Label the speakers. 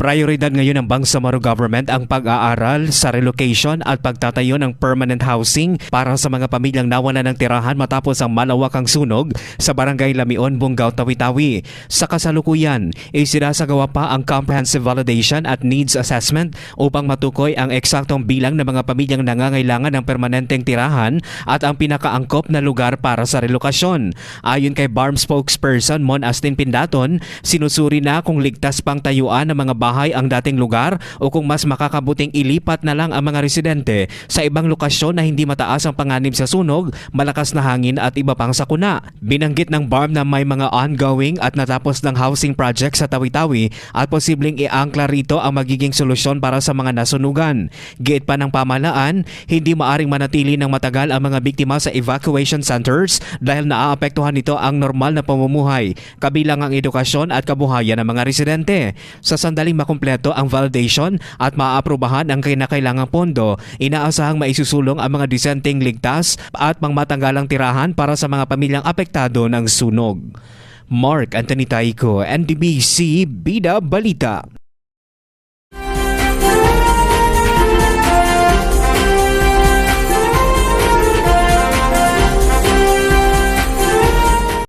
Speaker 1: Prioridad ngayon ng Bangsamoro Government ang pag-aaral sa relocation at pagtatayo ng permanent housing para sa mga pamilyang nawalan ng tirahan matapos ang malawakang sunog sa Barangay Lamion, Bungaw, Tawi-Tawi. Sa kasalukuyan, isinasagawa pa ang comprehensive validation at needs assessment upang matukoy ang eksaktong bilang ng mga pamilyang nangangailangan ng permanenteng tirahan at ang pinakaangkop na lugar para sa relokasyon. Ayon kay BARM spokesperson Mon Astin Pindaton, sinusuri na kung ligtas pang tayuan ng mga bahay ang dating lugar o kung mas makakabuting ilipat na lang ang mga residente sa ibang lokasyon na hindi mataas ang panganib sa sunog, malakas na hangin at iba pang sakuna. Binanggit ng BARM na may mga ongoing at natapos ng housing project sa Tawi-Tawi at posibleng iangkla rito ang magiging solusyon para sa mga nasunugan. Giit pa ng pamahalaan, hindi maaring manatili ng matagal ang mga biktima sa evacuation centers dahil naaapektuhan nito ang normal na pamumuhay, kabilang ang edukasyon at kabuhayan ng mga residente. Sa sandaling makumpleto ang validation at maaaprubahan ang kinakailangang pondo, inaasahang maisusulong ang mga disenteng ligtas at pangmatanggalang tirahan para sa mga pamilyang apektado ng sunog. Mark Anthony Taico, NDBC Bida Balita.